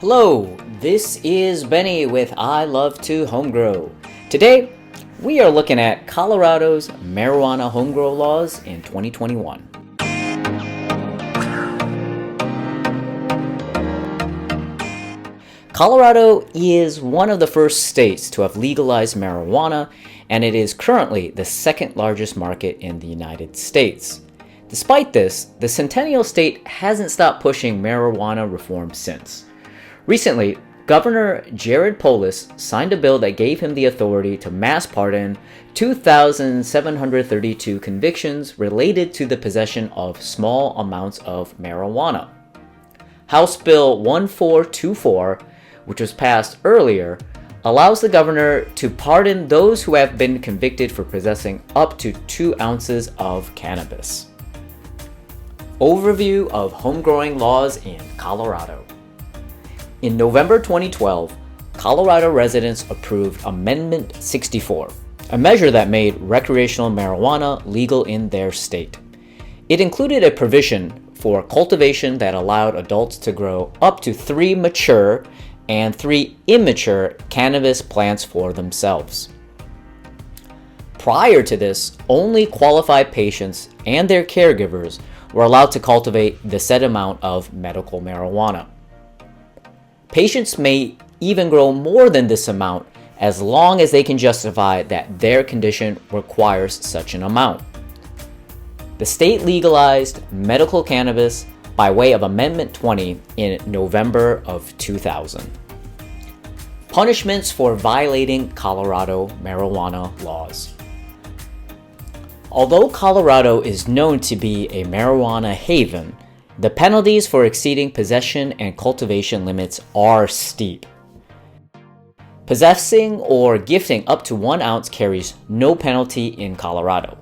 Hello, this is Benny with I Love to Homegrow. Today, we are looking at Colorado's marijuana homegrow laws in 2021. Colorado is one of the first states to have legalized marijuana, and it is currently the second largest market in the United States. Despite this, the Centennial State hasn't stopped pushing marijuana reform since. Recently, Governor Jared Polis signed a bill that gave him the authority to mass pardon 2,732 convictions related to the possession of small amounts of marijuana. House Bill 1424, which was passed earlier, allows the governor to pardon those who have been convicted for possessing up to 2 ounces of cannabis. Overview of homegrowing laws in Colorado. In November 2012, Colorado residents approved Amendment 64, a measure that made recreational marijuana legal in their state. It included a provision for cultivation that allowed adults to grow up to 3 mature and 3 immature cannabis plants for themselves. Prior to this, only qualified patients and their caregivers were allowed to cultivate the set amount of medical marijuana. Patients may even grow more than this amount as long as they can justify that their condition requires such an amount. The state legalized medical cannabis by way of Amendment 20 in November of 2000. Punishments for violating Colorado marijuana laws. Although Colorado is known to be a marijuana haven, the penalties for exceeding possession and cultivation limits are steep. Possessing or gifting up to 1 ounce carries no penalty in Colorado.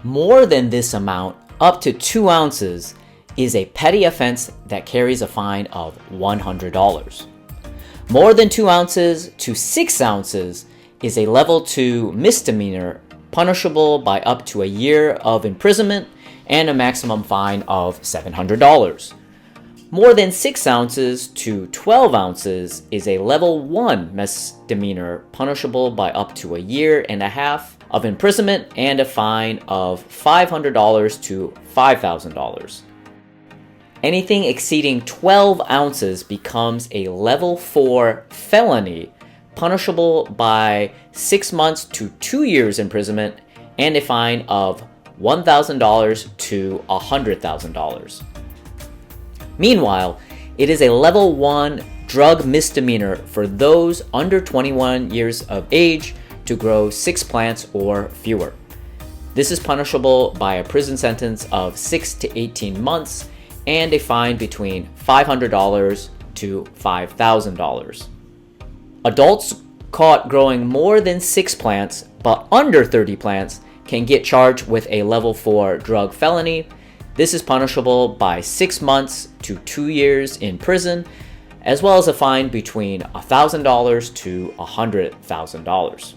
More than this amount, up to 2 ounces, is a petty offense that carries a fine of $100. More than 2 ounces to 6 ounces is a level 2 misdemeanor punishable by up to a year of imprisonment and a maximum fine of $700. More than 6 ounces to 12 ounces is a level 1 misdemeanor punishable by up to a year and a half of imprisonment and a fine of $500 to $5,000. Anything exceeding 12 ounces becomes a level 4 felony punishable by 6 months to 2 years imprisonment and a fine of $1,000 to $100,000. Meanwhile, it is a level 1 drug misdemeanor for those under 21 years of age to grow 6 plants or fewer. This is punishable by a prison sentence of 6 to 18 months and a fine between $500 to $5,000. Adults caught growing more than 6 plants but under 30 plants can get charged with a level 4 drug felony. This is punishable by 6 months to 2 years in prison, as well as a fine between $1,000 to $100,000.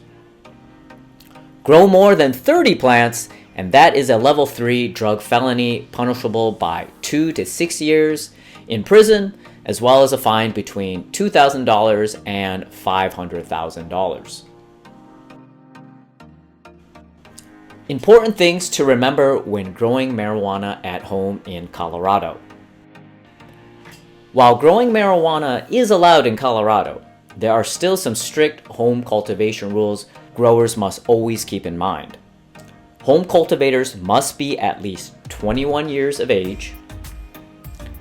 Grow more than 30 plants, and that is a level 3 drug felony punishable by 2 to 6 years in prison, as well as a fine between $2,000 and $500,000. Important things to remember when growing marijuana at home in Colorado. While growing marijuana is allowed in Colorado, there are still some strict home cultivation rules growers must always keep in mind. Home cultivators must be at least 21 years of age.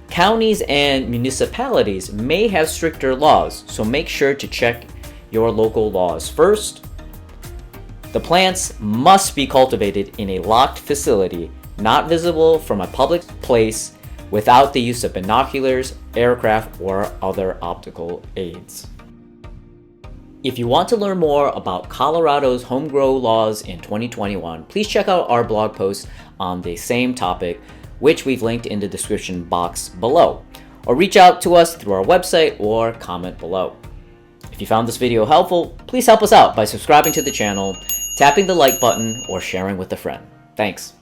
Counties and municipalities may have stricter laws, so make sure to check your local laws first. The plants must be cultivated in a locked facility, not visible from a public place, without the use of binoculars, aircraft, or other optical aids. If you want to learn more about Colorado's homegrow laws in 2021, please check out our blog post on the same topic, which we've linked in the description box below, or reach out to us through our website or comment below. If you found this video helpful, please help us out by subscribing to the channel, tapping the like button, or sharing with a friend. Thanks.